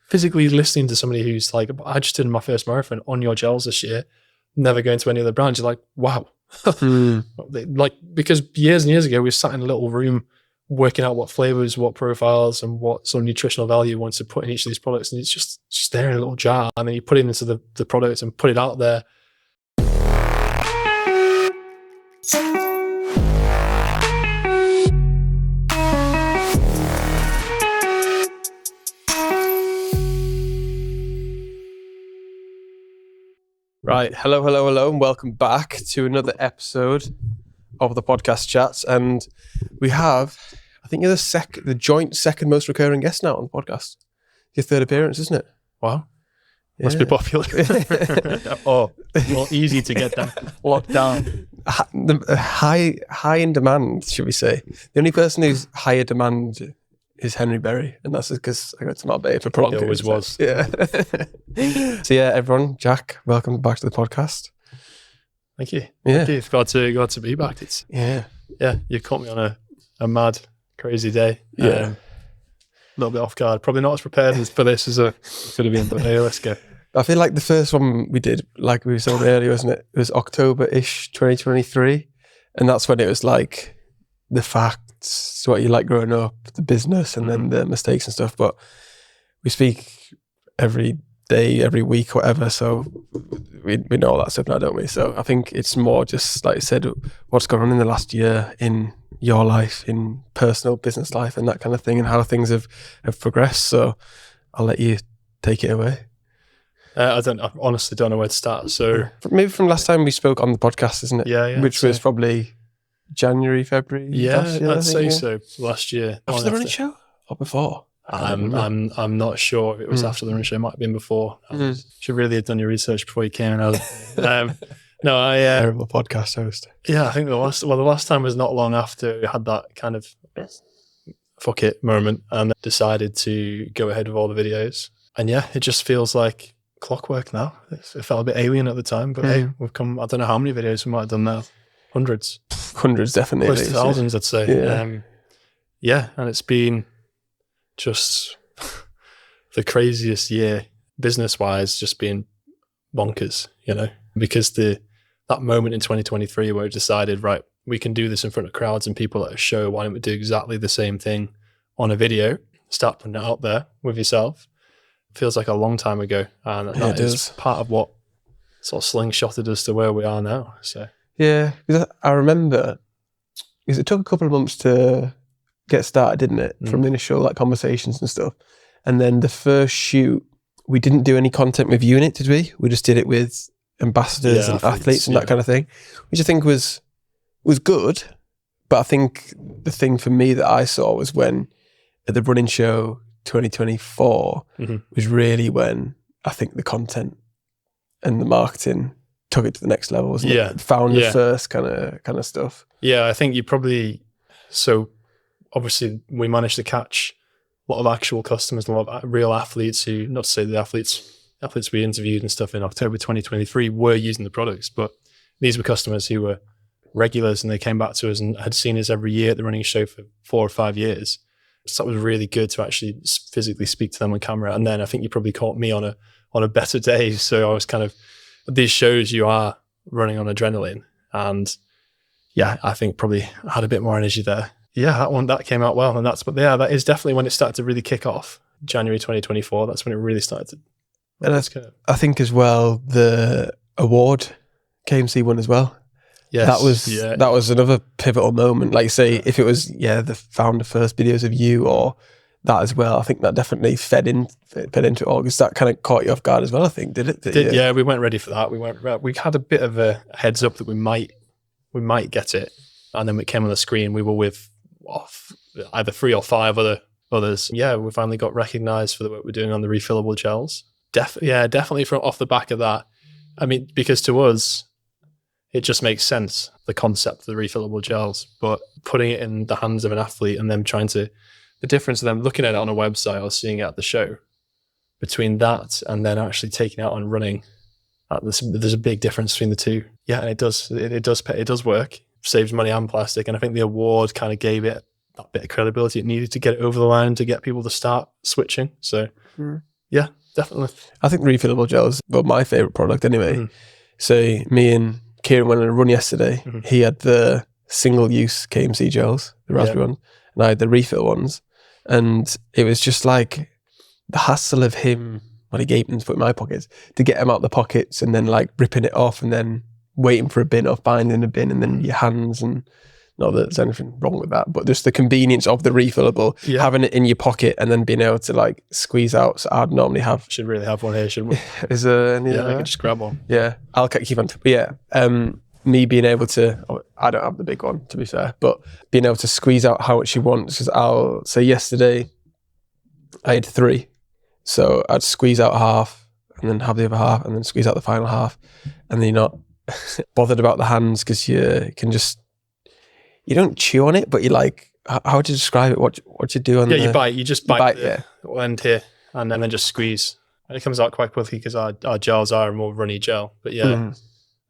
physically listening to somebody who's like, I just did my first marathon on your gels this year, never going to any other brands. You're like, wow. Like, because years and years ago, we sat in a little room working out what flavors, what profiles, and what sort of nutritional value you want to put in each of these products. And it's just there in a little jar. And then you put it into the product and put it out there. Right, hello, and welcome back to another episode of the podcast Chatzzz. And we have, I think you're the joint second most recurring guest now on the podcast. Your third appearance, isn't it? Wow. Must be popular. Oh, well, easy to get that locked down. High in demand, should we say. The only person who's higher demand is Henry Berry, and that's because I got to Marbella for prolonged. It always was. Yeah. So yeah, everyone, Jack, welcome back to the podcast. Thank you. Yeah. Thank you. Glad to be back. It's you caught me on a mad, crazy day. Yeah. A little bit off guard. Probably not as prepared for this as I could have been, but hey, let's go. I feel like the first one we did, like we were saying earlier, wasn't it? It was October-ish 2023. And that's when it was like the facts, what you like growing up, the business, and then the mistakes and stuff. But we speak every day, every week, whatever. So we know all that stuff now, don't we? So I think it's more just, like I said, what's gone on in the last year in your life, in personal business life and that kind of thing, and how things have progressed. So I'll let you take it away. I honestly don't know where to start. So maybe from last time we spoke on the podcast, isn't it? Yeah. Which was probably January, February. Yeah, last year, I'd say so. Last year. After the running show or before? I'm not sure if it was after the running show. It might have been before. Should really have done your research before you came in. Terrible podcast host. Yeah, I think the last time was not long after we had that kind of fuck it moment and decided to go ahead with all the videos. And yeah, it just feels like clockwork now. It felt a bit alien at the time, but hey, we've come. I don't know how many videos we might have done now. Hundreds, definitely. Close to thousands, I'd say. Yeah. And it's been just the craziest year business-wise, just being bonkers, because that moment in 2023 where we decided, right, we can do this in front of crowds and people at a show. Why don't we do exactly the same thing on a video? Start putting it out there with yourself. Feels like a long time ago, and that is part of what sort of slingshotted us to where we are now. So yeah, because I remember, because it took a couple of months to get started, didn't it? From the initial conversations and stuff, and then the first shoot, we didn't do any content with you in it, did we? We just did it with ambassadors and athletes and that kind of thing, which I think was good. But I think the thing for me that I saw was when at the running show 2024 was really when I think the content and the marketing took it to the next level, wasn't it? Found the first kind of stuff. Yeah, I think you probably, so obviously we managed to catch a lot of actual customers, a lot of real athletes who, not to say the athletes we interviewed and stuff in October 2023 were using the products, but these were customers who were regulars and they came back to us and had seen us every year at the running show for 4 or 5 years. So that was really good to actually physically speak to them on camera. And then I think you probably caught me on a better day. So I was kind of, at these shows you are running on adrenaline. And yeah, I think probably had a bit more energy there. Yeah, that came out well. And that is definitely when it started to really kick off. January 2024, that's when it really started to. And I think as well, the award KMC won as well. Yes, that was another pivotal moment. Like you say, if it was the founder first videos of you or that as well, I think that definitely fed into it all, because that kind of caught you off guard as well. I think did it? Yeah, we weren't ready for that. We had a bit of a heads up that we might get it, and then it came on the screen. We were with either 3 or 5 others. Yeah, we finally got recognised for the work we're doing on the refillable gels. Definitely from off the back of that. I mean, because to us, it just makes sense, the concept of the refillable gels, but putting it in the hands of an athlete and them the difference of them looking at it on a website or seeing it at the show, between that and then actually taking it out and running, there's a big difference between the two. Yeah, and it does work, saves money and plastic. And I think the award kind of gave it that bit of credibility it needed to get it over the line to get people to start switching. So Yeah, definitely. I think refillable gels were my favourite product anyway. So me and Kieran went on a run yesterday. He had the single-use KMC gels, the raspberry ones, and I had the refill ones. And it was just like the hassle of him, when he gave them to put in my pockets, to get them out the pockets and then like ripping it off and then waiting for a bin off, binding a bin, and then your hands, and not that there's anything wrong with that, but just the convenience of the refillable, having it in your pocket and then being able to like squeeze out. So I'd normally have... Should really have one here, shouldn't we? Is there any I could just grab one. Yeah, I'll keep on. But yeah, me being able to... I don't have the big one, to be fair, but being able to squeeze out how much you want. Because I'll say yesterday, I had 3. So I'd squeeze out half and then have the other half and then squeeze out the final half. And then you're not bothered about the hands because you can just... You don't chew on it, but you like... How would you describe it? What you do on you bite. You just bite the end here and then just squeeze. And it comes out quite quickly because our gels are a more runny gel. But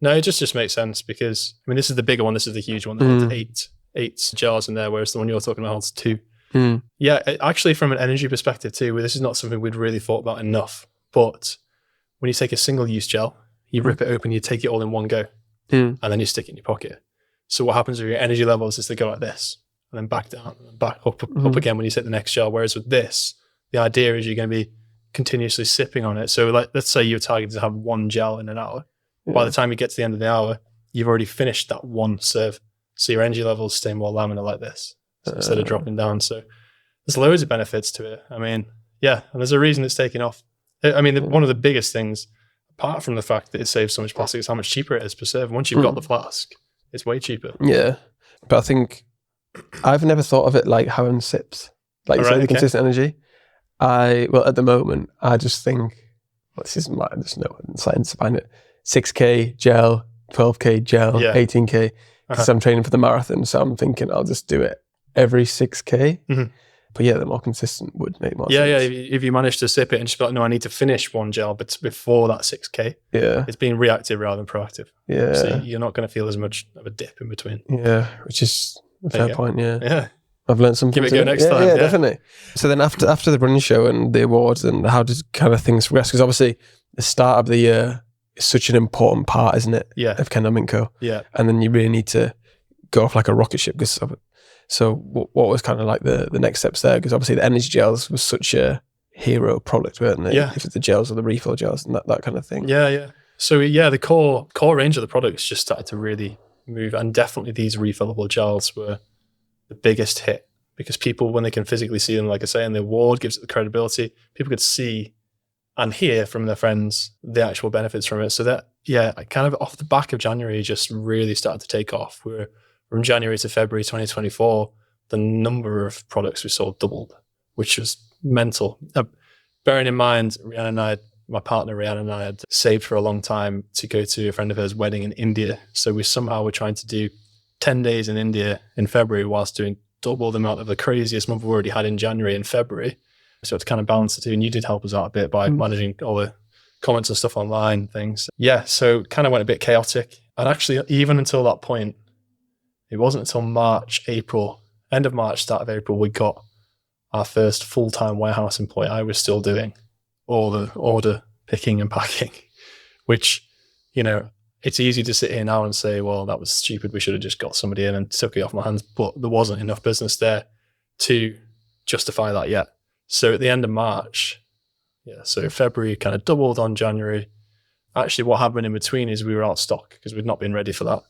no, it just makes sense because, I mean, this is the bigger one. This is the huge one. There's 8 gels in there, whereas the one you're talking about holds 2. Yeah, actually from an energy perspective too, this is not something we'd really thought about enough. But when you take a single-use gel, you rip it open, you take it all in one go, and then you stick it in your pocket. So what happens with your energy levels is they go like this, and then back down, and back up again when you take the next gel. Whereas with this, the idea is you're going to be continuously sipping on it. So like, let's say you're targeted to have 1 gel in an hour. By the time you get to the end of the hour, you've already finished that 1 serve. So your energy levels stay more laminar like this, instead of dropping down. So there's loads of benefits to it. I mean, yeah, and there's a reason it's taking off. I mean, one of the biggest things, apart from the fact that it saves so much plastic, is how much cheaper it is per serve. Once you've got the flask, it's way cheaper. Yeah. But I think I've never thought of it like having sips. Like you say, the consistent energy. At the moment, I just think, there's no science behind it. 6K gel, 12K gel, 18K. Because I'm training for the marathon, so I'm thinking I'll just do it every 6K. But yeah, the more consistent would make more sense. Yeah, if you manage to sip it and just be like, no, I need to finish 1 gel, but before that 6K, it's being reactive rather than proactive. Yeah. So you're not going to feel as much of a dip in between. Yeah, which is a fair point, Yeah. I've learned something. Give it a go next time. Yeah, definitely. So then after the running show and the awards, and how did kind of things progress? Because obviously the start of the year is such an important part, isn't it? Yeah. Of Kendal Mint Co. Yeah. And then you really need to go off like a rocket ship. So what was kind of like the next steps there? Because obviously the energy gels was such a hero product, weren't they? Yeah. If it's the gels or the refill gels and that kind of thing. Yeah. So yeah, the core range of the products just started to really move, and definitely these refillable gels were the biggest hit because people, when they can physically see them, like I say, and the award gives it the credibility, people could see and hear from their friends the actual benefits from it. So that, kind of off the back of January, just really started to take off. From January to February 2024, the number of products we sold doubled, which was mental. Bearing in mind, my partner Rihanna and I had saved for a long time to go to a friend of hers' wedding in India. So we somehow were trying to do 10 days in India in February whilst doing double the amount of the craziest month we already had in January and February. So to kind of balance the two, and you did help us out a bit by managing all the comments and stuff online, things. Yeah, so kind of went a bit chaotic. And actually, even until that point, it wasn't until end of March, start of April, we got our first full-time warehouse employee. I was still doing all the order picking and packing, which, it's easy to sit here now and say, well, that was stupid. We should have just got somebody in and took it off my hands. But there wasn't enough business there to justify that yet. So at the end of March, so February kind of doubled on January. Actually, what happened in between is we were out of stock because we'd not been ready for that.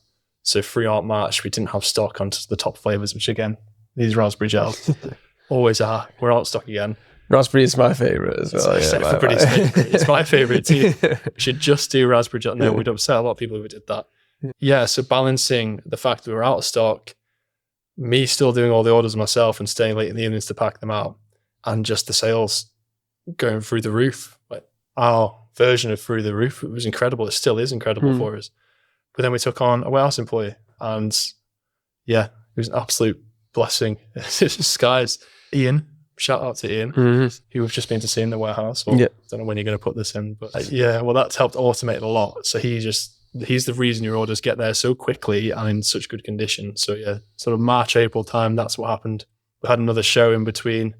So throughout March, we didn't have stock onto the top flavors, which again, these raspberry gels always are. We're out of stock again. Raspberry is my favorite as well. Everybody's favorite. It's my favorite too. We should just do raspberry gel. No, we'd upset a lot of people if we did that. Yeah, so balancing the fact that we were out of stock, me still doing all the orders myself and staying late in the evenings to pack them out, and just the sales going through the roof. Like our version of through the roof, it was incredible. It still is incredible for us. But then we took on a warehouse employee, and it was an absolute blessing. Skies. Ian, shout out to Ian, who we've just been to see in the warehouse. Well, I don't know when you're going to put this in, but that's helped automate a lot. So he's the reason your orders get there so quickly and in such good condition. So sort of March, April time, that's what happened. We had another show in between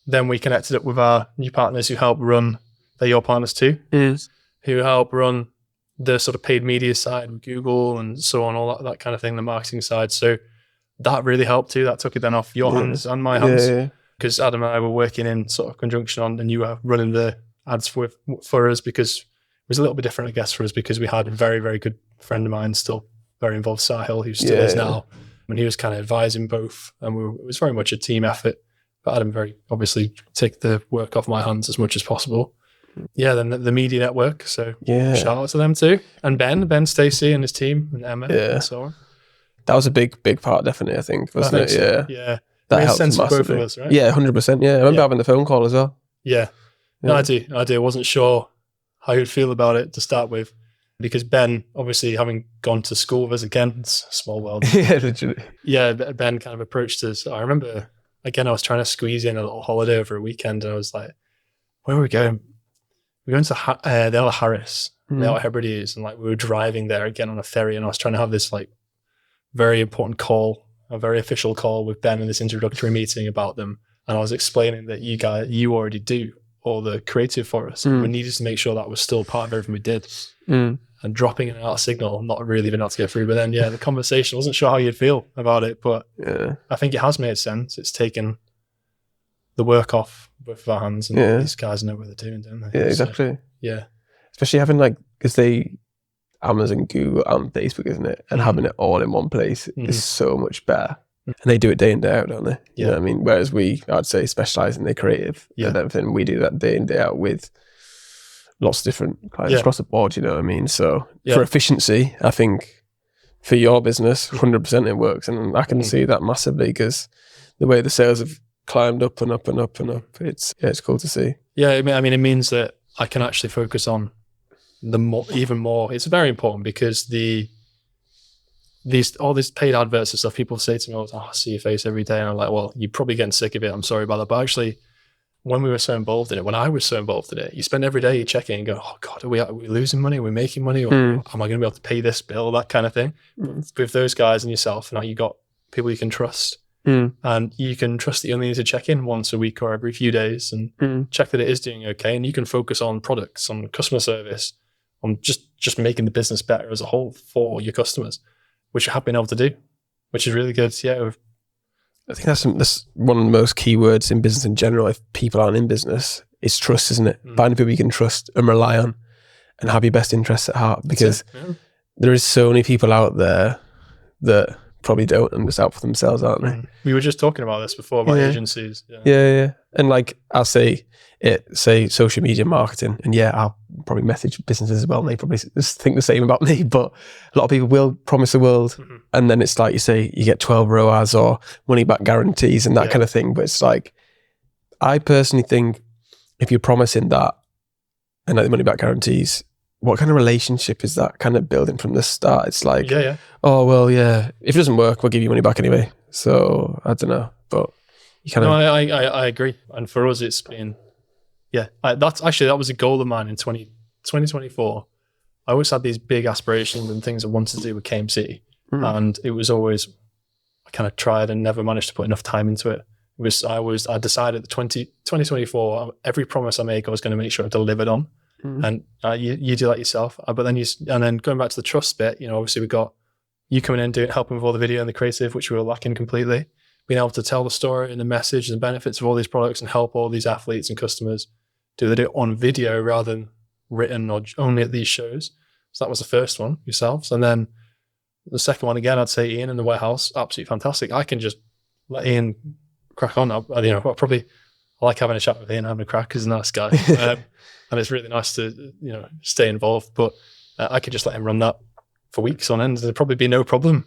then we connected up with our new partners who help run, they're your partners too, who help run the sort of paid media side with Google and so on, all that kind of thing, the marketing side. So that really helped too. That took it then off your hands and my hands, because Adam and I were working in sort of conjunction on, and you were running the ads for us, because it was a little bit different, I guess, for us, because we had a very, very good friend of mine still very involved, Sahil, who still is now, and he was kind of advising both, and it was very much a team effort. But Adam very obviously take the work off my hands as much as possible. Yeah, then the media network. So shout out to them too, and Ben Stacey and his team, and Emma, and so on. That was a big part, definitely. I think, wasn't it? So. Yeah, that helped sense massively. For both of us, right? Yeah, 100%. Yeah, I remember having the phone call as well. Yeah, no, I do. I wasn't sure how you'd feel about it to start with, because Ben, obviously having gone to school with us again, it's a small world. Yeah, literally. Yeah, Ben kind of approached us. I remember, again, I was trying to squeeze in a little holiday over a weekend, and I was like, where were we going? We were going to the Isle of Harris, the Isle of Hebrides, and like we were driving there again on a ferry, and I was trying to have this like very important call, a very official call with Ben in this introductory meeting about them. And I was explaining that you already do all the creative for us. We needed to make sure that was still part of everything we did. And dropping in and out of signal, not really been able to get through. But then, the conversation, I wasn't sure how you'd feel about it, but I think it has made sense. It's taken the work off both of our hands, and these guys know what they're doing, don't they? Yeah, exactly. So, especially having because Amazon, Google, and Facebook, isn't it? And having it all in one place is so much better. And they do it day in, day out, don't they? You know what I mean? Whereas I'd say, specialise in the creative and everything. We do that day in, day out with lots of different clients across the board, you know what I mean? So for efficiency, I think for your business, 100% it works. And I can see that massively, because the way the sales have climbed up and up and up and up, it's cool to see. Yeah, I mean, it means that I can actually focus on even more. It's very important, because all these paid adverts and stuff, people say to me, I see your face every day. And I'm like, well, you're probably getting sick of it. I'm sorry about that. But actually, when I was so involved in it, you spend every day checking and go, oh God, are we losing money? Are we making money? Or am I going to be able to pay this bill? That kind of thing. With those guys and yourself, now you got people you can trust. And you can trust that you only need to check in once a week or every few days and check that it is doing okay. And you can focus on products, on customer service, on just making the business better as a whole for your customers, which you have been able to do, which is really good. Yeah. I think that's one of the most key words in business in general. If people aren't in business, it's trust, isn't it? Finding people you can trust and rely on and have your best interests at heart, because there is so many people out there that probably don't, and just out for themselves, aren't they? We were just talking about this before, about agencies. Yeah. And I'll say social media marketing, and I'll probably message businesses as well, and they probably just think the same about me, but a lot of people will promise the world, and then it's like you say, you get 12 ROAS or money back guarantees and that kind of thing. But it's like, I personally think if you're promising that and the money back guarantees, what kind of relationship is that kind of building from the start? It's like, oh, well, if it doesn't work, we'll give you money back anyway. So I don't know, but you kind of... No, I agree. And for us, it's been, that was a goal of mine in 2024. I always had these big aspirations and things I wanted to do with KMC. And it was always, I kind of tried and never managed to put enough time into it. I decided that 2024, every promise I make, I was going to make sure I delivered on. And you do that yourself, but then going back to the trust bit, obviously we got you coming in, helping with all the video and the creative, which we were lacking completely. Being able to tell the story and the message and the benefits of all these products and help all these athletes and customers do it on video rather than written or only at these shows. So that was the first one, yourselves. And then the second one, again, I'd say Ian in the warehouse, absolutely fantastic. I can just let Ian crack on. I like having a chat with Ian, having a crack. He's a nice guy. And it's really nice to, stay involved. But I could just let him run that for weeks on end. There'd probably be no problem.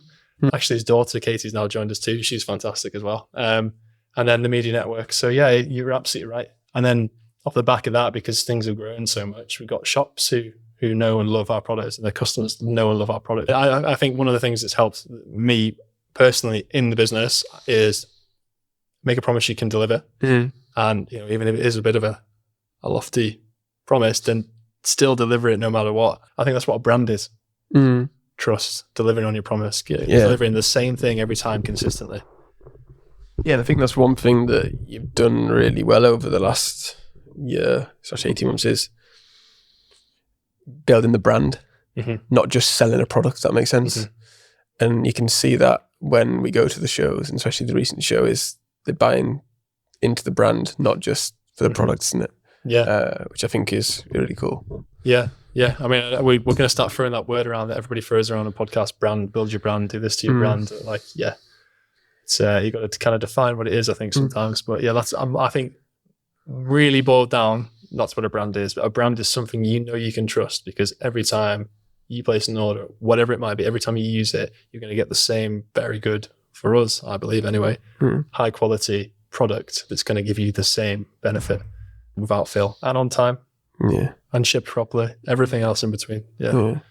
Actually, his daughter, Katie's now joined us too. She's fantastic as well. And then the media network. So you're absolutely right. And then off the back of that, because things have grown so much, we've got shops who know and love our products, and their customers know and love our product. I think one of the things that's helped me personally in the business is make a promise you can deliver. And, even if it is a bit of a lofty promise, then still deliver it no matter what. I think that's what a brand is. Trust, delivering on your promise, delivering the same thing every time consistently. Yeah, I think that's one thing that you've done really well over the last year, especially 18 months, is building the brand, not just selling a product, if that makes sense. And you can see that when we go to the shows, and especially the recent show, is they're buying into the brand, not just for the products in it. Yeah. Which I think is really cool. Yeah. Yeah. I mean, we're going to start throwing that word around that everybody throws around a podcast: brand, build your brand, do this to your brand. Like, yeah, it's you got to kind of define what it is, I think, sometimes. But yeah, that's I think really boiled down. That's what a brand is. But a brand is something you can trust, because every time you place an order, whatever it might be, every time you use it, you're going to get the same very good, for us, I believe anyway, high quality product that's going to give you the same benefit without fail and on time. Yeah. And shipped properly. Everything else in between. Yeah. I'm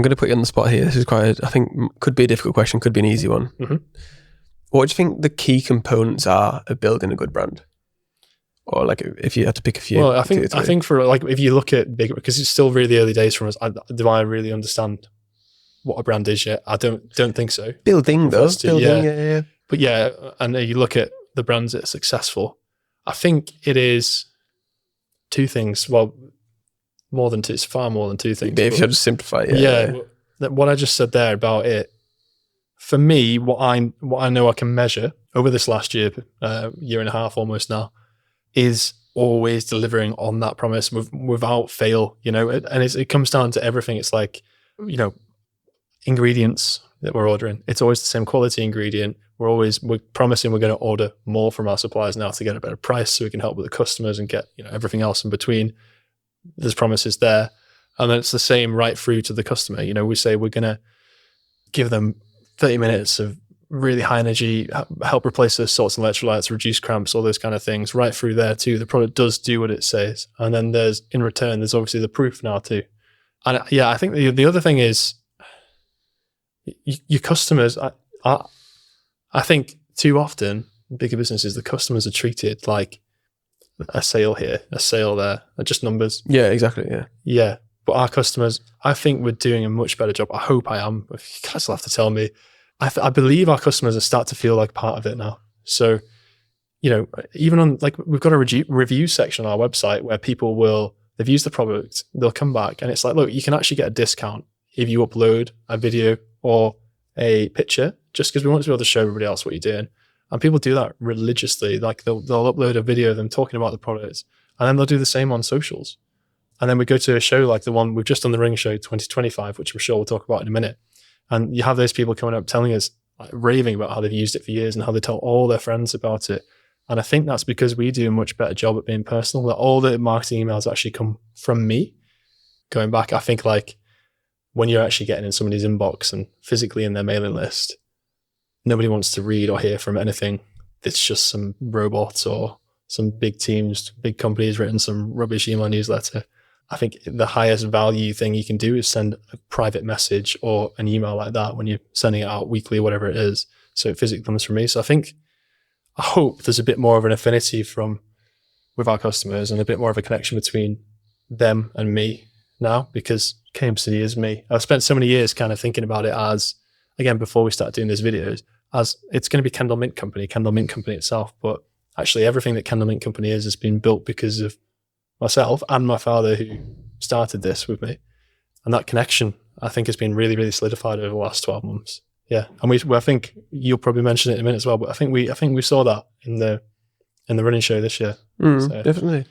going to put you on the spot here. This is I think, could be a difficult question, could be an easy one. What do you think the key components are of building a good brand? Or like if you had to pick a few. Well, I think for like, if you look at bigger, because it's still really early days from us, do I really understand what a brand is yet? I don't think so. Building though. Building, yeah. But yeah, and you look at the brands that are successful, I think it is two things. Well, more than two. It's far more than two things. But if you had to simplify it. Yeah. What I just said there about it, for me, what I know I can measure over this last year, year and a half almost now, is always delivering on that promise without fail, and it comes down to everything. It's like, ingredients that we're ordering. It's always the same quality ingredient. We're promising we're going to order more from our suppliers now to get a better price, so we can help with the customers and get, everything else in between. There's promises there. And then it's the same right through to the customer. We say we're going to give them 30 minutes of really high energy, help replace those salts and electrolytes, reduce cramps, all those kind of things, right through there too. The product does do what it says. And then in return, there's obviously the proof now too. And I think the other thing is your customers, I think too often, bigger businesses, the customers are treated like a sale here, a sale there, just numbers. Yeah, exactly. Yeah. Yeah. But our customers, I think we're doing a much better job. I hope I am. You guys will have to tell me. I believe our customers are starting to feel like part of it now. So, even on, like, we've got a review section on our website where they've used the product, they'll come back and it's like, look, you can actually get a discount if you upload a video or a picture, just because we want to be able to show everybody else what you're doing. And people do that religiously. Like they'll upload a video of them talking about the products, and then they'll do the same on socials. And then we go to a show like the one we've just done, the Ring Show 2025, which I'm sure we'll talk about in a minute. And you have those people coming up telling us, like, raving about how they've used it for years and how they tell all their friends about it. And I think that's because we do a much better job at being personal, that all the marketing emails actually come from me. Going back, I think like when you're actually getting in somebody's inbox and physically in their mailing list, nobody wants to read or hear from anything that's just some robot or some big teams, big companies written some rubbish email newsletter. I think the highest value thing you can do is send a private message or an email like that when you're sending it out weekly, whatever it is. So it physically comes from me. So I hope there's a bit more of an affinity with our customers and a bit more of a connection between them and me now, because KMC is me. I've spent so many years kind of thinking about it as, again, before we started doing these videos, as it's going to be Kendal Mint Company itself. But actually everything that Kendal Mint Company has been built because of myself and my father, who started this with me. And that connection, I think, has been really, really solidified over the last 12 months. Yeah. And I think you'll probably mention it in a minute as well, but I think we saw that in the running show this year. So, definitely.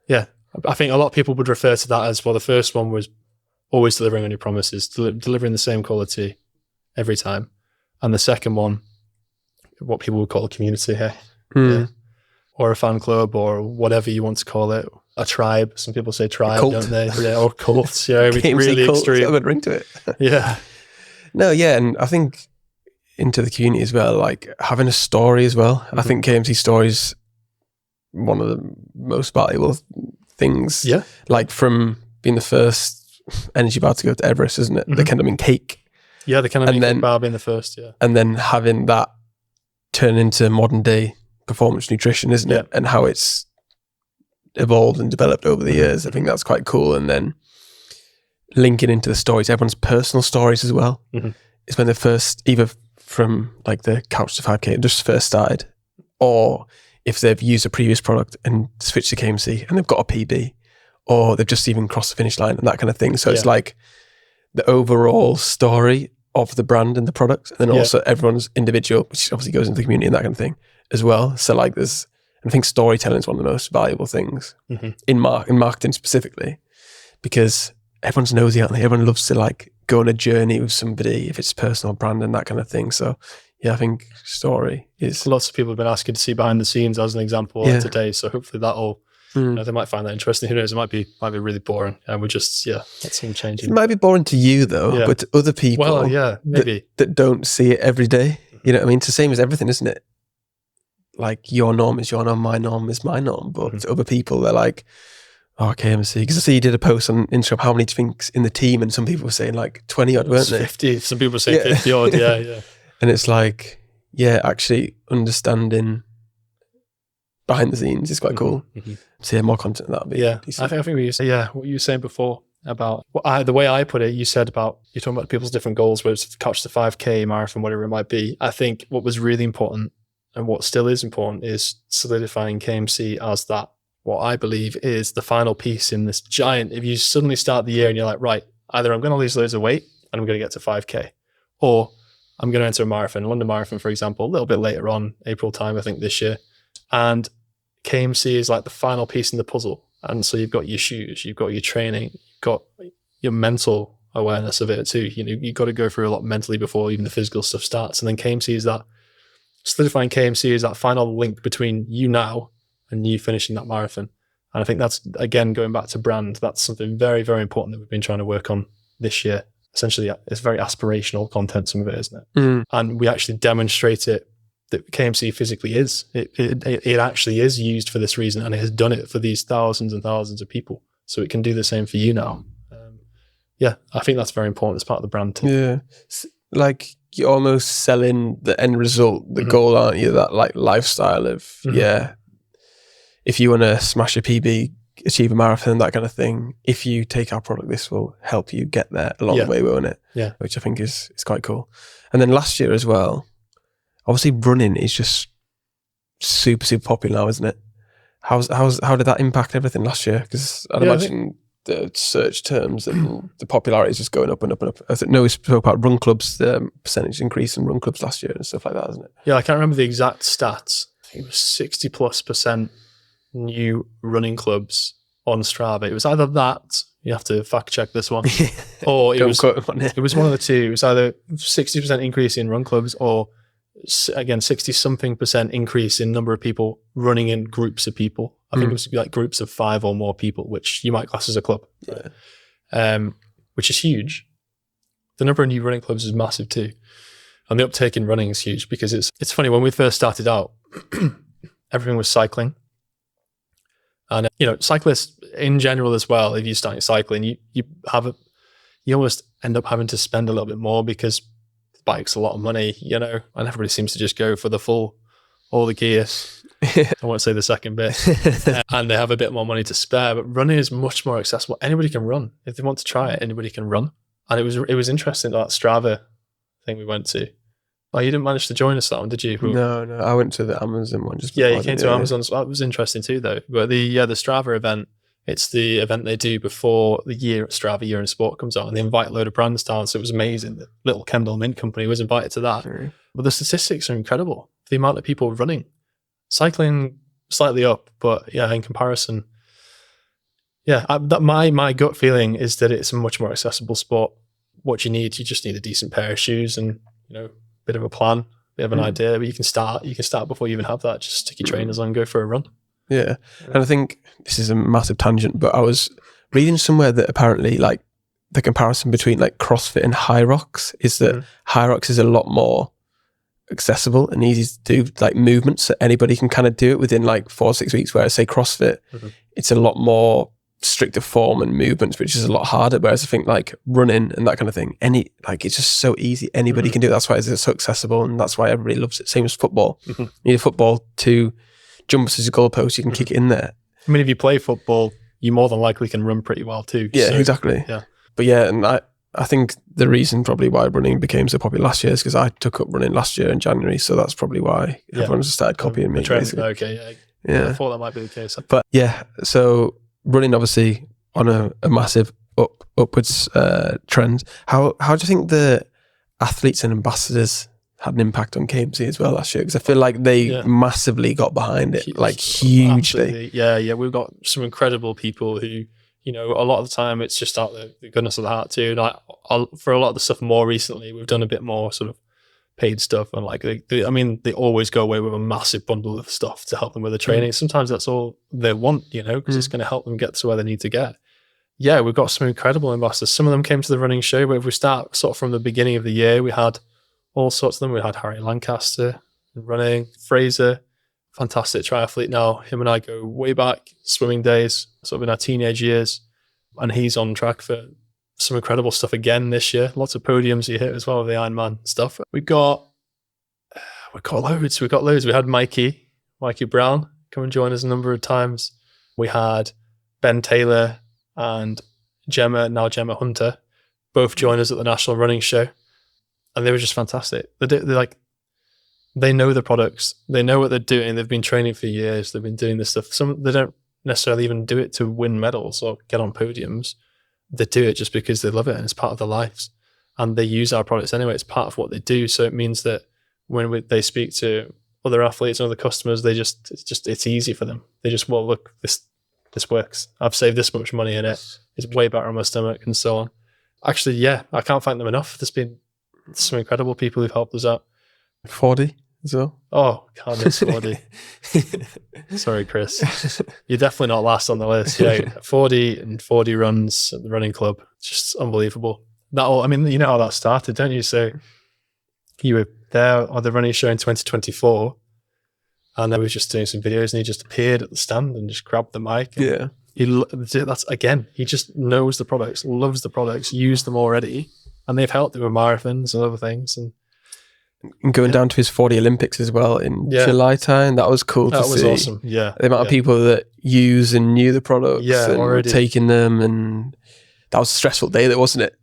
Yeah. I think a lot of people would refer to that as, well, the first one was always delivering on your promises, delivering the same quality every time. And the second one, what people would call a community here. Yeah. Or a fan club, or whatever you want to call it. A tribe. Some people say tribe, don't they? Yeah, or cults. Yeah, really cult, extreme. It's got a good ring to it. Yeah. No, yeah, and I think into the community as well, like having a story as well. I think KMC story is one of the most valuable things. Yeah. Like from being the first energy bar to go to Everest, isn't it? The Kendal Mint cake. Yeah, the Kendal Mint bar being the first, yeah. And then having that turn into modern day performance nutrition, isn't it? And how it's evolved and developed over the years. I think that's quite cool. And then linking into the stories, everyone's personal stories as well. It's when they first, either from like the couch to 5K, just first started, or if they've used a previous product and switched to KMC and they've got a PB, or they've just even crossed the finish line and that kind of thing. So it's like the overall story of the brand and the product, and then also everyone's individual, which obviously goes into the community and that kind of thing as well. So like I think storytelling is one of the most valuable things in marketing specifically, because everyone's nosy, aren't they? Everyone loves to like go on a journey with somebody if it's personal brand and that kind of thing. So yeah, I think story is... Lots of people have been asking to see behind the scenes as an example today. So hopefully that'll, they might find that interesting. Who knows? It might be really boring. And we're just, let's see them changing. It might be boring to you though, but to other people maybe that don't see it every day. You know what I mean? It's the same as everything, isn't it? Like your norm is your norm, my norm is my norm. But to other people, they're like, oh, KMC. Because I see you did a post on Instagram, how many do you think's in the team? And some people were saying like 20 odd, weren't they? 50. Some people were saying 50 odd, yeah. And it's like, actually understanding behind the scenes is quite cool. So more content of that would be decent. I think we used to, what you were saying before about the way I put it, you said about, you're talking about people's different goals, whether it's to catch the 5K marathon, whatever it might be. I think what was really important and what still is important is solidifying KMC as that, what I believe is the final piece in this giant, if you suddenly start the year and you're like, right, either I'm going to lose loads of weight and I'm going to get to 5K, or I'm going to enter a marathon, London Marathon, for example, a little bit later on, April time, I think this year. And KMC is like the final piece in the puzzle. And so you've got your shoes, you've got your training, you've got your mental awareness of it too. You know, you've got to go through a lot mentally before even the physical stuff starts. And then KMC is that, solidifying KMC is that final link between you now and you finishing that marathon. And I think that's, again, going back to brand, that's something very, very important that we've been trying to work on this year. Essentially, it's very aspirational content, some of it, isn't it? And we actually demonstrate it, that KMC physically is. It actually is used for this reason, and it has done it for these thousands and thousands of people. So it can do the same for you now. I think that's very important as part of the brand too. Yeah. Like you're almost selling the end result, the goal, aren't you? That like lifestyle of, if you want to smash a PB, achieve a marathon, that kind of thing, if you take our product, this will help you get there along the way, won't it? Yeah. Which I think is quite cool. And then last year as well, obviously running is just super, super popular now, isn't it? How did that impact everything last year? Because I'd imagine the search terms and the popularity is just going up and up and up. I know we spoke about run clubs, the percentage increase in run clubs last year and stuff like that, isn't it? Yeah, I can't remember the exact stats. I think it was 60+% new running clubs on Strava. It was either that, you have to fact check this one, or it was one of the two. It was either 60% increase in run clubs, or again 60-something% increase in number of people running in groups of people. I think it was like groups of 5 or more people, which you might class as a club, which is huge. The number of new running clubs is massive too, and the uptake in running is huge, because it's funny, when we first started out, everything was cycling. And cyclists in general as well, if you start cycling, you almost end up having to spend a little bit more, because the bike's a lot of money, and everybody seems to just go for all the gears. I won't say the second bit. And they have a bit more money to spare, but running is much more accessible. Anybody can run. If they want to try it, anybody can run. And it was interesting, that Strava thing we went to. Oh, you didn't manage to join us that one, did you? No, I went to the Amazon one. You came to Amazon. So that was interesting too, though. But the Strava event, it's the event they do before the Strava Year in Sport comes out, and they invite a load of brands down. So it was amazing. The little Kendal Mint Company was invited to that. Sure. But the statistics are incredible. The amount of people running, cycling slightly up, but in comparison, my gut feeling is that it's a much more accessible sport. What you just need a decent pair of shoes and bit of a plan, bit of an idea, but you can start before you even have that. Just stick your trainers on and go for a run. Yeah. And I think this is a massive tangent, but I was reading somewhere that apparently like the comparison between like CrossFit and High Rocks is that High Rocks is a lot more accessible and easy to do, like movements that anybody can kind of do it within like 4 or 6 weeks, whereas say CrossFit, it's a lot more stricter form and movements, which is a lot harder. Whereas I think like running and that kind of thing, it's just so easy. Anybody can do it. That's why it's so accessible, and that's why everybody loves it. Same as football. You need a football to jump as a goalpost. You can kick it in there. I mean, if you play football, you more than likely can run pretty well too. Yeah, so, exactly. Yeah, but and I think the reason probably why running became so popular last year is because I took up running last year in January. So that's probably why everyone's started copying me. Trend, okay, yeah. I thought that might be the case. But yeah, so running obviously on a massive upwards trend. How do you think the athletes and ambassadors had an impact on KMC as well last year? Because I feel like they massively got behind it, like hugely. Absolutely. Yeah. We've got some incredible people who, you know, a lot of the time it's just out the goodness of the heart too. Like for a lot of the stuff more recently, we've done a bit more sort of paid stuff, and like they always go away with a massive bundle of stuff to help them with the training. Sometimes that's all they want, you know, because it's going to help them get to where they need to get. Yeah, we've got some incredible ambassadors. Some of them came to the running show, but if we start sort of from the beginning of the year, we had all sorts of them. We had Harry Lancaster running, Fraser, fantastic triathlete now. Him and I go way back, swimming days, sort of in our teenage years. And he's on track for some incredible stuff again this year. Lots of podiums he hit as well with the Ironman stuff. We've got loads. We had Mikey Brown come and join us a number of times. We had Ben Taylor and Gemma Hunter both join us at the National Running Show. And they were just fantastic. They know the products. They know what they're doing. They've been training for years. They've been doing this stuff. They don't necessarily even do it to win medals or get on podiums. They do it just because they love it and it's part of their lives. And they use our products anyway. It's part of what they do. So it means that when they speak to other athletes and other customers, it's easy for them. They just, well, look, this works. I've saved this much money in it. It's way better on my stomach and so on. Actually, yeah, I can't thank them enough. There's been some incredible people who've helped us out. 40 as well. Oh, can't miss 40. Sorry, Chris. You're definitely not last on the list. Yeah, 40 and 40 runs at the running club. Just unbelievable. You know how that started, don't you? So you were there at the running show in 2024, and I was just doing some videos, and he just appeared at the stand and just grabbed the mic. Yeah. He just knows the products, loves the products, used them already, and they've helped him with marathons and other things. And going down to his 40 Olympics as well in July time. That was cool to see. That was awesome. Yeah. The amount of people that use and knew the products and were taking them, and that was a stressful day, wasn't it?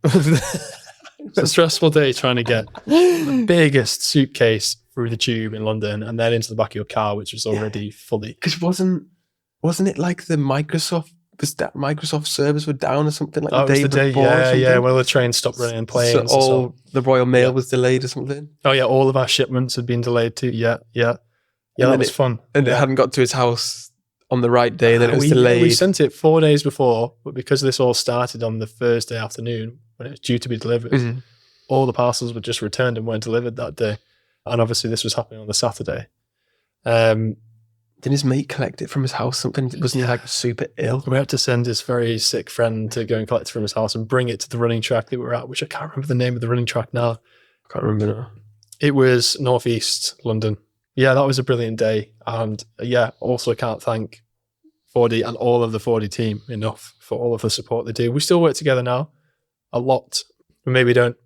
It's a stressful day trying to get the biggest suitcase through the tube in London and then into the back of your car, which was already fully. Because wasn't it like the Microsoft servers were down or something like the day before? Yeah. Well, the train stopped running and planes. So the Royal Mail was delayed or something. Oh yeah, all of our shipments had been delayed too. Yeah. That was fun. And it hadn't got to his house on the right day, and then it was delayed. We sent it 4 days before, but because this all started on the Thursday afternoon when it was due to be delivered, all the parcels were just returned and weren't delivered that day. And obviously this was happening on the Saturday. Didn't his mate collect it from his house? Something, wasn't he like super ill? We had to send his very sick friend to go and collect it from his house and bring it to the running track that we were at, which I can't remember the name of the running track now. Can't remember now. It was northeast London. Yeah, that was a brilliant day. And also can't thank 40 and all of the 40 team enough for all of the support they do. We still work together now a lot. We maybe don't.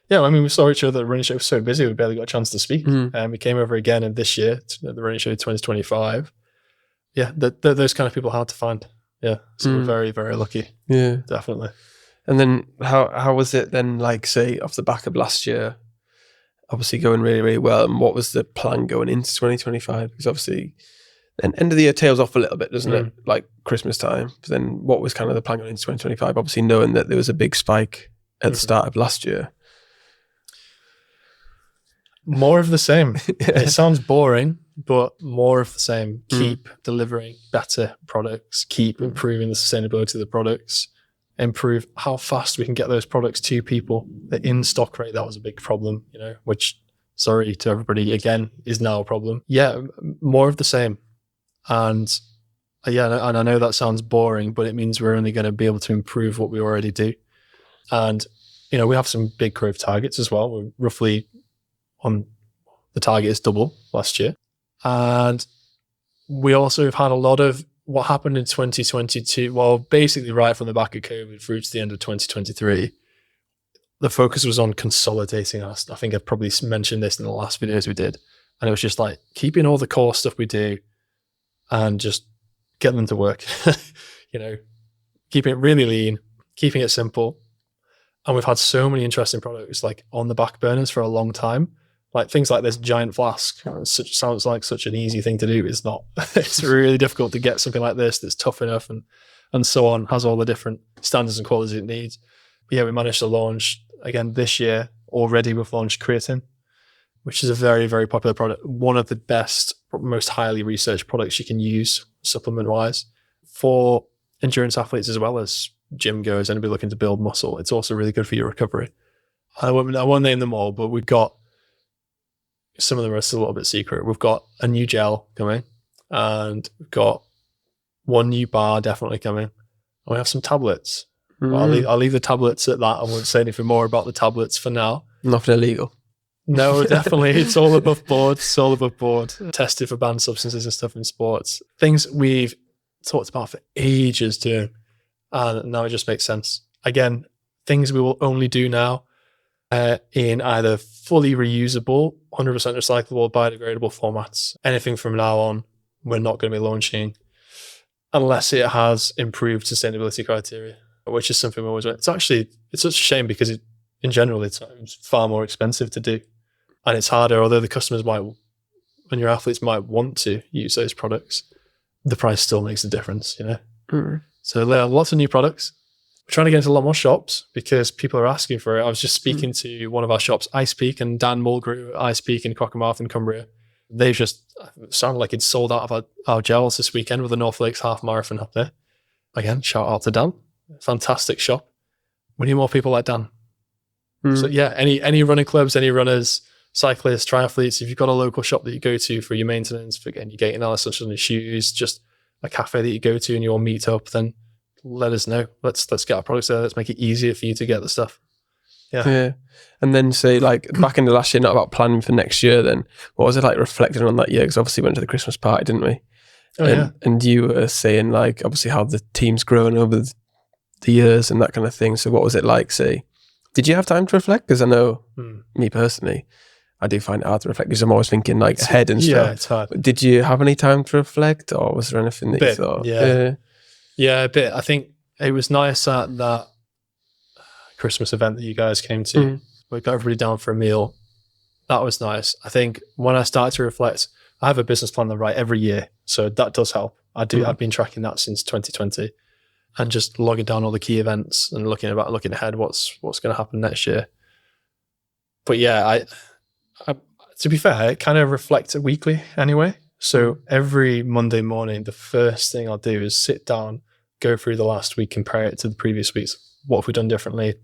Yeah, I mean, we saw each other at the running show. It was so busy, we barely got a chance to speak. And we came over again this year at the running show 2025. Yeah, those kind of people are hard to find. Yeah, so we're very, very lucky. Yeah, definitely. And then how was it then, like, say, off the back of last year, obviously going really, really well, and what was the plan going into 2025? Because obviously, then end of the year tails off a little bit, doesn't it? Like Christmas time. But then what was kind of the plan going into 2025? Obviously knowing that there was a big spike at the start of last year. More of the same. It sounds boring, but more of the same. Keep delivering better products, keep improving the sustainability of the products, improve how fast we can get those products to people. The in-stock rate, that was a big problem, which, sorry to everybody, again, is now a problem. Yeah, more of the same. And and I know that sounds boring, but it means we're only going to be able to improve what we already do. And, we have some big growth targets as well. We're roughly on the target is double last year. And we also have had a lot of what happened in 2022. Well, basically right from the back of COVID through to the end of 2023, the focus was on consolidating us. I think I've probably mentioned this in the last videos we did. And it was just like keeping all the core stuff we do and just getting them to work, keeping it really lean, keeping it simple. And we've had so many interesting products like on the back burners for a long time. Like things like this giant flask. Sounds like such an easy thing to do. It's not. It's really difficult to get something like this that's tough enough and so on, has all the different standards and qualities it needs. But yeah, we managed to launch again this year. Already we've launched creatine, which is a very, very popular product. One of the best, most highly researched products you can use supplement-wise for endurance athletes as well as gym goers, anybody looking to build muscle. It's also really good for your recovery. I won't name them all, but we've got, some of them are still a little bit secret. We've got a new gel coming, and we've got one new bar definitely coming. And we have some tablets. I'll leave the tablets at that. I won't say anything more about the tablets for now. Nothing illegal. No, definitely. It's all above board. It's all above board. Tested for banned substances and stuff in sports. Things we've talked about for ages doing. And now it just makes sense. Again, things we will only do now in either fully reusable, 100% recyclable, biodegradable formats. Anything from now on, we're not going to be launching unless it has improved sustainability criteria, which is something we always want. It's such a shame because in general, it's far more expensive to do. And it's harder, although the customers and your athletes might want to use those products, the price still makes a difference, So there are lots of new products. We're trying to get into a lot more shops because people are asking for it. I was just speaking to one of our shops, Ice Peak, and Dan Mulgrew at Ice Peak in Cockermouth in Cumbria. They've just sounded like it's sold out of our gels this weekend with the North Lakes half marathon up there. Again, shout out to Dan. Fantastic shop. We need more people like Dan. So yeah, any running clubs, any runners, cyclists, triathletes, if you've got a local shop that you go to for your maintenance, for getting your gait analysis on your shoes, just a cafe that you go to and you all meet up, then let us know. Let's get our products there. Let's make it easier for you to get the stuff. Yeah. And then say like back in the last year, not about planning for next year then, what was it like reflecting on that year? Because obviously we went to the Christmas party, didn't we? And you were saying like obviously how the team's grown over the years and that kind of thing. So what was it like, say? Did you have time to reflect? Because I know me personally, I do find it hard to reflect because I'm always thinking like ahead and stuff. Yeah, it's hard. But did you have any time to reflect, or was there anything that you thought? Yeah, a bit. I think it was nice at that Christmas event that you guys came to. We got everybody down for a meal. That was nice. I think when I started to reflect, I have a business plan that I write every year, so that does help. I've been tracking that since 2020. And just logging down all the key events and looking ahead, what's going to happen next year. But yeah, I to be fair, I kind of reflect weekly anyway. So every Monday morning, the first thing I'll do is sit down, go through the last week, compare it to the previous weeks. What have we done differently?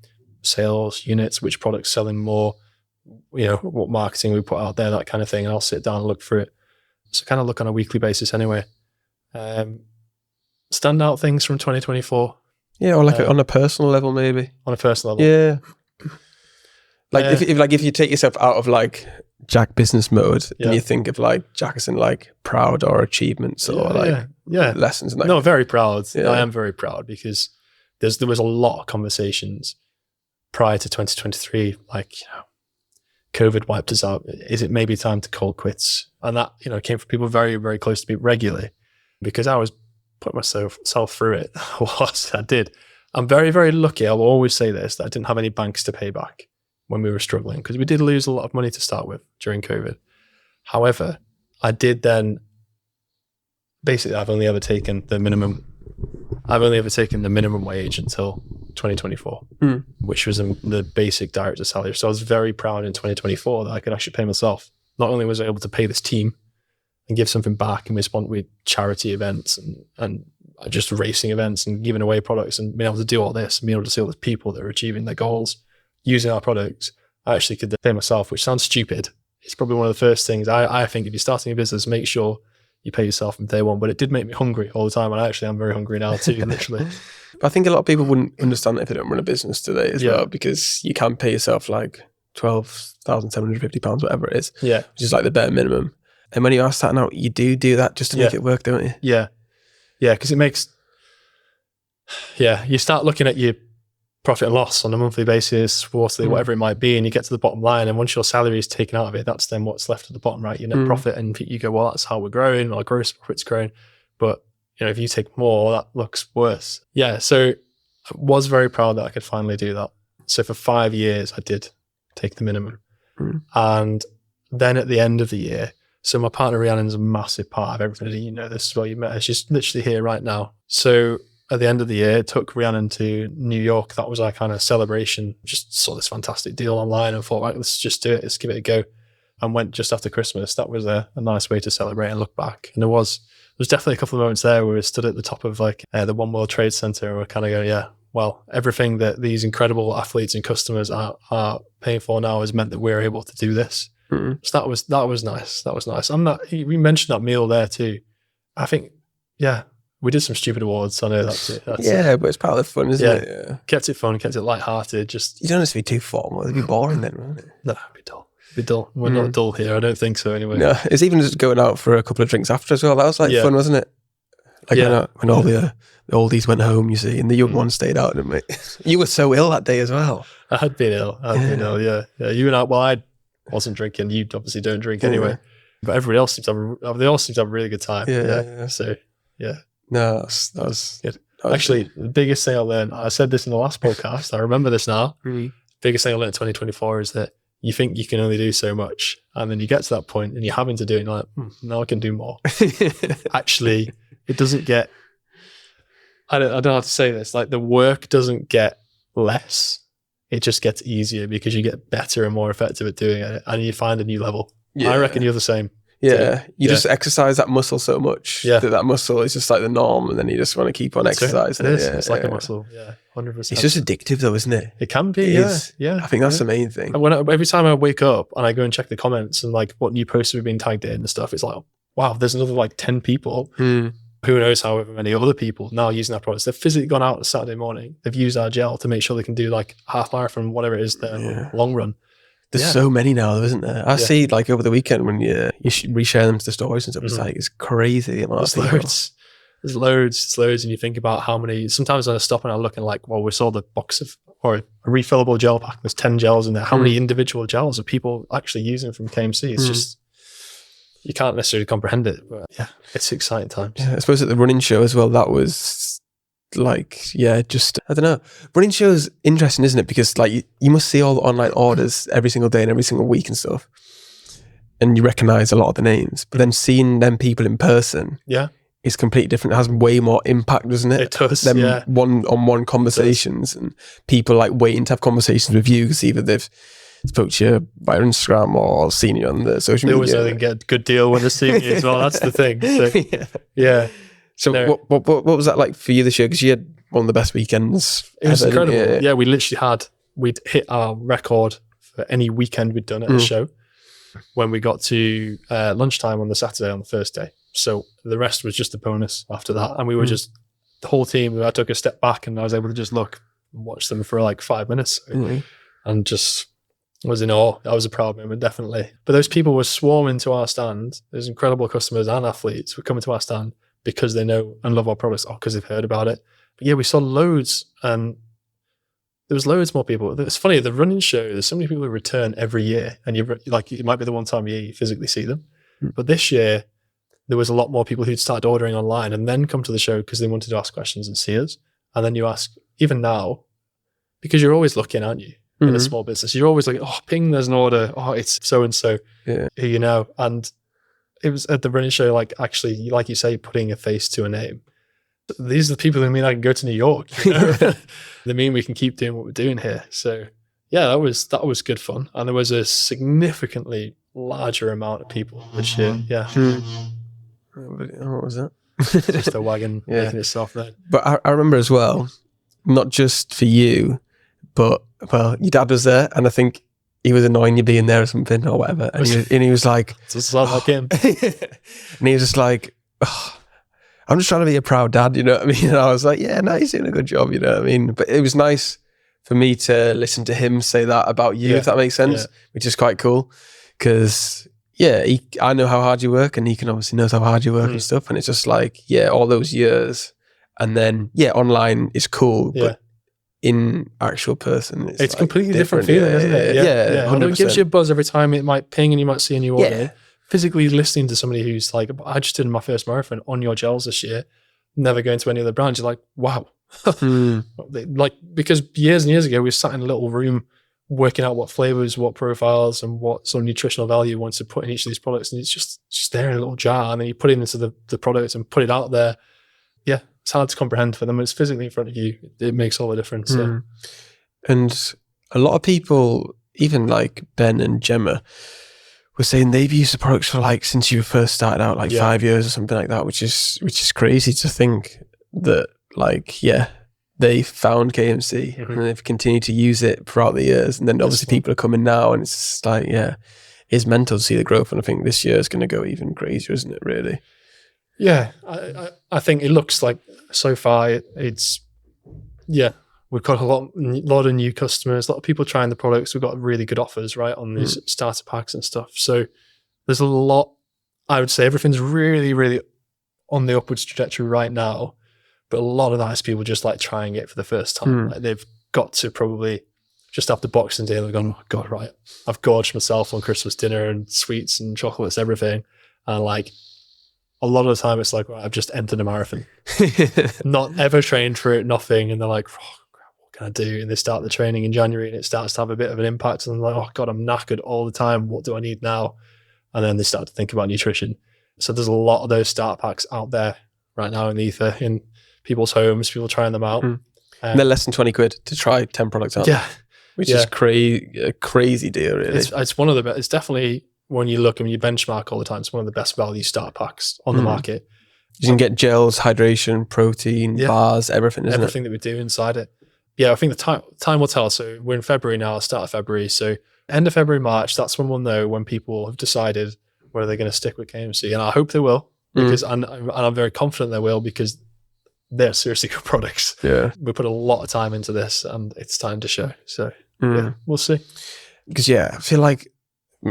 Sales, units, which products selling more? What marketing we put out there, that kind of thing. And I'll sit down and look through it. So kind of look on a weekly basis anyway. Standout things from 2024. Yeah, or like on a personal level, maybe. On a personal level. Yeah. Like if you take yourself out of like Jack business mode and you think of like Jack as in like proud or achievements or lessons. And that. No, very proud. Yeah. I am very proud because there was a lot of conversations prior to 2023, like, COVID wiped us out. Is it maybe time to call quits? And that, came from people very, very close to me regularly because I was put myself through it. I did. I'm very, very lucky. I will always say this, that I didn't have any banks to pay back when we were struggling because we did lose a lot of money to start with during COVID. However, I did then, basically I've only ever taken the minimum wage until 2024, which was the basic director salary. So I was very proud in 2024 that I could actually pay myself. Not only was I able to pay this team and give something back and respond with charity events and just racing events and giving away products and being able to do all this and being able to see all the people that are achieving their goals using our products, I actually could pay myself, which sounds stupid. It's probably one of the first things I think if you're starting a business, make sure you pay yourself from day one. But it did make me hungry all the time, and I actually am very hungry now too, literally. But I think a lot of people wouldn't understand that if they don't run a business today as well, because you can pay yourself like £12,750, whatever it is, which is like the bare minimum. And when you are starting out, you do that just to make it work, don't you? Yeah. Yeah, because it makes... Yeah, you start looking at your profit and loss on a monthly basis, quarterly, whatever it might be, and you get to the bottom line, and once your salary is taken out of it, that's then what's left at the bottom, right? Your net profit, and you go, well, that's how we're growing, our gross profit's growing. But, if you take more, that looks worse. Yeah, so I was very proud that I could finally do that. So for 5 years, I did take the minimum. And then at the end of the year, so my partner Rhiannon's a massive part of everything. You know this as well. You met her. She's literally here right now. So at the end of the year, took Rhiannon to New York. That was our kind of celebration. Just saw this fantastic deal online and thought, right, let's just do it. Let's give it a go. And went just after Christmas. That was a nice way to celebrate and look back. And there was definitely a couple of moments there where we stood at the top of like the One World Trade Center and we're kind of going, yeah, well, everything that these incredible athletes and customers are paying for now has meant that we're able to do this. So that was nice. That was nice. We mentioned that meal there too. I think, yeah, we did some stupid awards. I know that's it. But it's part of the fun, isn't it? Yeah. Kept it fun, kept it lighthearted. Just you don't have to be too formal. It'd be boring then, wouldn't it? No, it'd be dull. It'd be dull. We're not dull here. I don't think so anyway. No, it's even just going out for a couple of drinks after as well. That was like fun, wasn't it? Like when all the oldies went home, you see, and the young ones stayed out, didn't we? You were so ill that day as well. I had been ill. Yeah. You and I, well, I wasn't drinking. You obviously don't drink anyway. But everybody else seems to have a really good time. Yeah. So, yeah. No, that was good. Actually, the biggest thing I learned, I said this in the last podcast, I remember this now. Biggest thing I learned in 2024 is that you think you can only do so much. And then you get to that point and you're having to do it and you're like, now I can do more. Actually, it doesn't get, I don't know how to say this, like the work doesn't get less. It just gets easier because you get better and more effective at doing it and you find a new level. I reckon you're the same. Yeah. You just exercise that muscle so much that muscle is just like the norm and then you just want to keep on exercising. It is. It's like a muscle. Yeah. 100%. It's just addictive though, isn't it? It can be. Yeah. I think that's the main thing. Every time I wake up and I go and check the comments and like what new posts have been tagged in and stuff, it's like, wow, there's another like 10 people. Who knows however many other people now using our products. They've physically gone out on Saturday morning. They've used our gel to make sure they can do like half marathon, whatever it is, their long run. There's so many now, though, isn't there? I see like over the weekend when you reshare them to the stories and stuff. It's like, it's crazy the amount of people. There's loads. And you think about how many, sometimes I stop and I look and like, well, we saw the box of, or a refillable gel pack. There's 10 gels in there. How many individual gels are people actually using from KMC? It's just, you can't necessarily comprehend it, but yeah, it's exciting times. Yeah, I suppose at the running show as well, that was like, just, I don't know. Running show is interesting, isn't it? Because like you must see all the online orders every single day and every single week and stuff. And you recognize a lot of the names, but then seeing them people in person is completely different. It has way more impact, doesn't it? It does, them one-on-one conversations and people like waiting to have conversations with you because either they've spoke to you via Instagram or seen you on the social media. They always know they can get a good deal when they're seeing you as well. That's the thing. So, So what was that like for you this year? Because you had one of the best weekends. It was incredible. Yeah, we'd hit our record for any weekend we'd done at the show when we got to lunchtime on the Saturday on the first day. So the rest was just a bonus after that. And we were just, the whole team, I took a step back and I was able to just look and watch them for like 5 minutes and just was in awe. That was a proud moment, definitely. But those people were swarming to our stand. Those incredible customers and athletes were coming to our stand because they know and love our products or because they've heard about it. But yeah, we saw loads and there was loads more people. It's funny, the running show, there's so many people who return every year and it might be the one time a year you physically see them. But this year, there was a lot more people who'd started ordering online and then come to the show because they wanted to ask questions and see us. And then you ask, even now, because you're always looking, aren't you? In a small business, you're always like, oh, ping, there's an order. Oh, it's so and so. Who you know. And it was at the running show, like actually, like you say, putting a face to a name. These are the people who mean I can go to New York. You know? They mean we can keep doing what we're doing here. So yeah, that was good fun, and there was a significantly larger amount of people this year. Yeah. What was that? Just a wagon making itself there. But I remember as well, not just for you, but well, your dad was there, and I think he was annoying you being there or something or whatever. And he was like, doesn't sound like him. And he was just like, I'm just trying to be a proud dad, you know what I mean? And I was like, yeah, no, he's doing a good job, you know what I mean? But it was nice for me to listen to him say that about you, if that makes sense, which is quite cool. Because I know how hard you work, and he can obviously knows how hard you work and stuff. And it's just like, all those years, and then online is cool, but in actual person, it's like completely different feeling, isn't it? Yeah. 100%. It gives you a buzz every time. It might ping and you might see a new order. Physically listening to somebody who's like, I just did my first marathon on your gels this year, never going to any other brands. You're like, wow, Like, because years and years ago, we sat in a little room working out what flavors, what profiles, and what sort of nutritional value you want to put in each of these products. And it's just there in a little jar. And then you put it into the product and put it out there. Yeah, it's hard to comprehend for them. When it's physically in front of you, it makes all the difference. So. And a lot of people, even like Ben and Gemma, were saying they've used the products for like since you first started out, like 5 years or something like that, which is crazy to think that, like, they found KMC and they've continued to use it throughout the years. And then obviously people are coming now, and it's just like, it's mental to see the growth. And I think this year is going to go even crazier, isn't it, really? Yeah, I think it looks like so far it's, we've got a lot of new customers, a lot of people trying the products. We've got really good offers, right, on these starter packs and stuff. So there's a lot, I would say everything's really, really on the upwards trajectory right now. But a lot of that is people just like trying it for the first time. Like, they've got to probably just after Boxing Day, they've gone, oh God, right, I've gorged myself on Christmas dinner and sweets and chocolates, everything. And like, a lot of the time it's like, right, I've just entered a marathon. Not ever trained for it, nothing. And they're like, oh, what can I do? And they start the training in January and it starts to have a bit of an impact. And I'm like, oh God, I'm knackered all the time. What do I need now? And then they start to think about nutrition. So there's a lot of those start packs out there right now in the ether, in people's homes, people trying them out. And they're less than 20 quid to try 10 products out. Which is a crazy deal, really. It's one of the best. It's definitely, when you look and you benchmark all the time, it's one of the best value start packs on the market. You can get gels, hydration, protein, bars, everything, isn't everything that we do inside it. Yeah, I think the time will tell. So we're in February now, start of February. So end of February, March, that's when we'll know when people have decided whether they're going to stick with KMC. And I hope they will, because and I'm very confident they will, because they're seriously good products. Yeah. We put a lot of time into this and it's time to show. So we'll see. Because I feel like,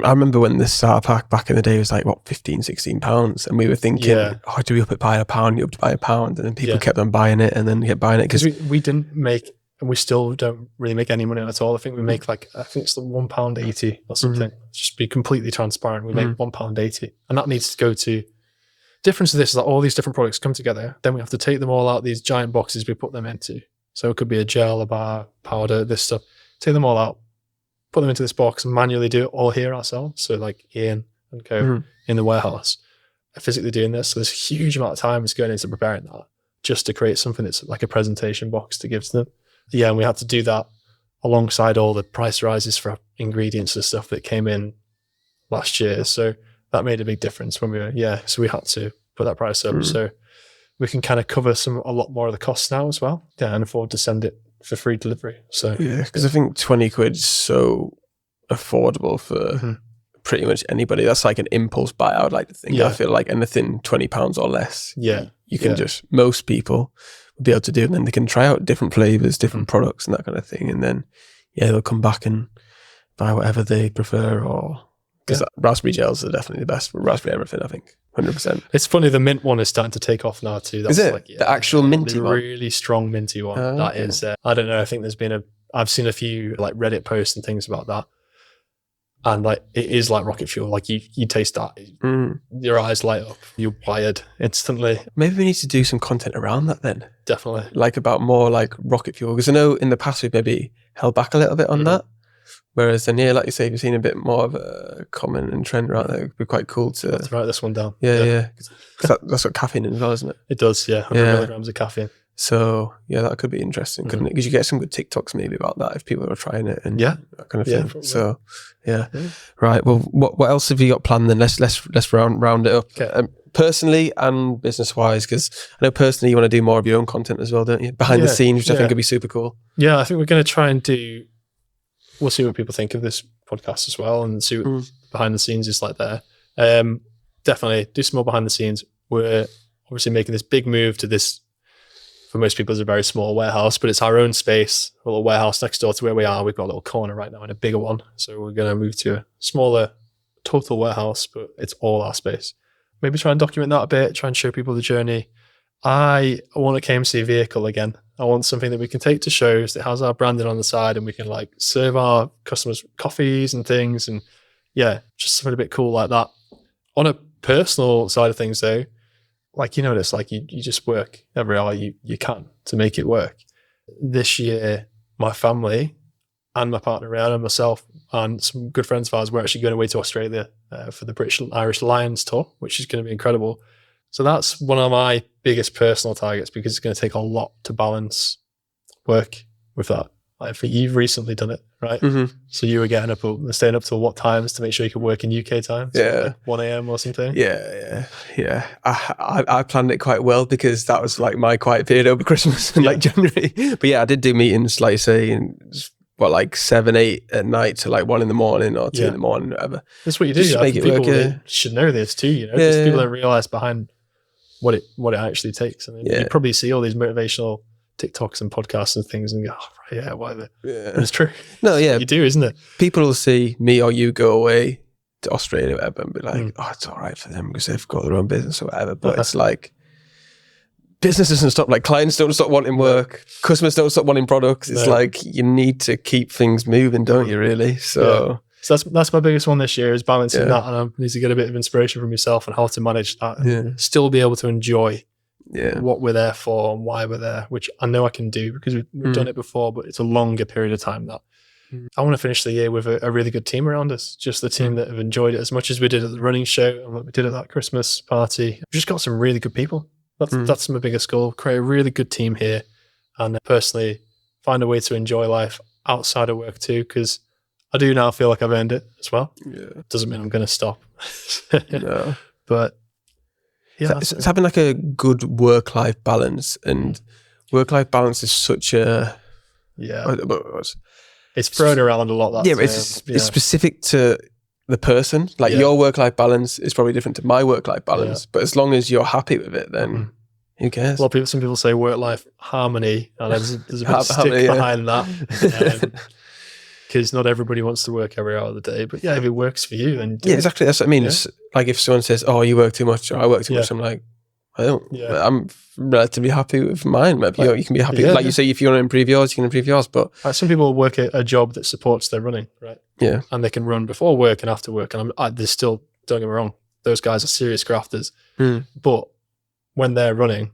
I remember when this starter pack back in the day was like, what, 15, 16 pounds. And we were thinking, oh, do we up it by a pound? You up to buy a pound. And then people kept on buying it and then kept buying it. Because we didn't make, and we still don't really make any money at all. I think we make like, I think it's the £1.80 or something. Just be completely transparent. We make £1.80. And that needs to go to, difference of this is that all these different products come together. Then we have to take them all out, these giant boxes we put them into. So it could be a gel, a bar, powder, this stuff. Take them all out, put them into this box and manually do it all here ourselves. So like Ian and co in the warehouse are physically doing this. So there's a huge amount of time that's going into preparing that just to create something that's like a presentation box to give to them. Yeah, and we had to do that alongside all the price rises for ingredients and stuff that came in last year. So that made a big difference when we were, so we had to put that price up. So we can kind of cover a lot more of the costs now as well. Yeah, and afford to send it for free delivery. So because I think 20 quid is so affordable for pretty much anybody. That's like an impulse buy, I would like to think. I feel like anything £20 or less, you can just, most people will be able to do, and then they can try out different flavors, different products and that kind of thing. And then, they'll come back and buy whatever they prefer, or because raspberry gels are definitely the best for raspberry everything, I think. 100%. It's funny, the mint one is starting to take off now too. That's is it? Like, the actual minty one? The really strong minty one. That is, I don't know, I think I've seen a few like Reddit posts and things about that. And like, it is like rocket fuel. Like you taste that, your eyes light up, you're wired instantly. Maybe we need to do some content around that then. Definitely. Like about more like rocket fuel. Because I know in the past we've maybe held back a little bit on that. Whereas then, like you say, we've seen a bit more of a common and trend around there. It'd be quite cool to write this one down. Yeah. That's got caffeine in as well, isn't it? It does, 100 milligrams of caffeine. So, that could be interesting, couldn't it? Because you get some good TikToks maybe about that if people are trying it and that kind of thing. Probably. So, Right. Well, what else have you got planned then? Let's round it up. Okay. Personally and business-wise, because I know personally you want to do more of your own content as well, don't you? Behind the scenes, which I think would be super cool. Yeah, I think we're going to try and do... We'll see what people think of this podcast as well and see what behind the scenes is like there. Definitely do some more behind the scenes. We're obviously making this big move to this, for most people, it's a very small warehouse, but it's our own space, a little warehouse next door to where we are. We've got a little corner right now and a bigger one. So we're going to move to a smaller total warehouse, but it's all our space. Maybe try and document that a bit, try and show people the journey. I want a KMC vehicle again. I want something that we can take to shows that has our branding on the side and we can like serve our customers coffees and things, and just something a bit cool like that. On a personal side of things though, like, you know, it's like you just work every hour you can to make it work. This year, my family and my partner Rihanna and myself and some good friends of ours, we're actually going away to Australia for the British Irish Lions tour, which is going to be incredible. So that's one of my biggest personal targets, because it's going to take a lot to balance work with that. Like, you've recently done it, right? Mm-hmm. So you were getting up, staying up till what times to make sure you could work in UK time? So Yeah. like 1 a.m. or something? Yeah. I planned it quite well, because that was like my quiet period over Christmas and like January. But yeah, I did do meetings, like you say, like 7, 8 at night to like 1 in the morning or 2 in the morning, whatever. That's what you do. Just make it people work. should know this too, you know, because people don't realize behind what it actually takes. I mean, you probably see all these motivational TikToks and podcasts and things and go, oh, yeah, whatever. Yeah. But it's true. No, yeah. You do, isn't it? People will see me or you go away to Australia or whatever and be like, oh, it's all right for them because they've got their own business or whatever. But it's like, business doesn't stop. Like, clients don't stop wanting work. Customers don't stop wanting products. It's like, you need to keep things moving, don't you, really? So that's my biggest one this year, is balancing that. And I need to get a bit of inspiration from yourself on how to manage that. And still be able to enjoy what we're there for and why we're there, which I know I can do because we've done it before, but it's a longer period of time that I want to finish the year with a really good team around us. Just the team that have enjoyed it as much as we did at the running show and what we did at that Christmas party. We've just got some really good people. That's my biggest goal. Create a really good team here, and personally find a way to enjoy life outside of work too, because I do now feel like I've earned it as well. Yeah. Doesn't mean I'm going to stop. No. But yeah, it's having like a good work-life balance, and work-life balance is such a it's thrown around a lot. It's specific to the person. Like your work-life balance is probably different to my work-life balance, but as long as you're happy with it, then who cares? Well, some people say work-life harmony, and there's a bit of stick behind that. Because not everybody wants to work every hour of the day. But yeah, if it works for you, then exactly. That's what I mean. It's like if someone says, "Oh, you work too much," or "I work too much," I'm like, I don't. I'm relatively happy with mine. Maybe you can be happy. Like you say, if you want to improve yours, you can improve yours. But some people work a job that supports their running, right? Yeah, and they can run before work and after work. And there's still, don't get me wrong, those guys are serious grafters. But when they're running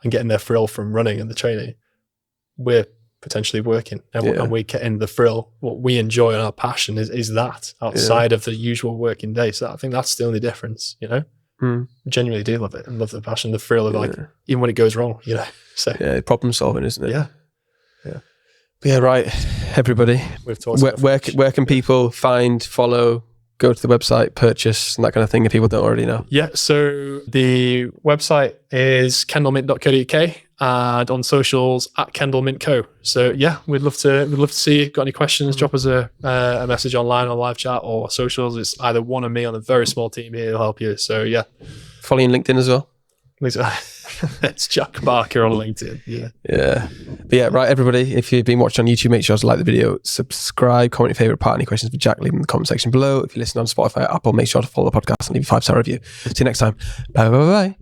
and getting their thrill from running and the training, we're potentially working, and we get in the thrill. What we enjoy and our passion is that outside of the usual working day. So I think that's the only difference, you know. Genuinely do love it and love the passion, the thrill of like, even when it goes wrong, you know. So problem solving, isn't it? Yeah. But yeah, right, everybody. We've talked where can people find, follow, go to the website, purchase, and that kind of thing if people don't already know? Yeah, so the website is kendalmint.co.uk and on socials at Kendal Mint Co. So yeah, we'd love to see you. Got any questions? Drop us a message online on live chat or socials. It's either one or me on a very small team here to help you. So yeah, follow you on LinkedIn as well. It's Jack Barker on LinkedIn. Yeah. But yeah, right, everybody, if you've been watching on YouTube, make sure to like the video, subscribe, comment your favorite part, any questions for Jack, leave them in the comment section below. If you listen on Spotify or Apple, make sure to follow the podcast and leave a 5-star review. See you next time. Bye.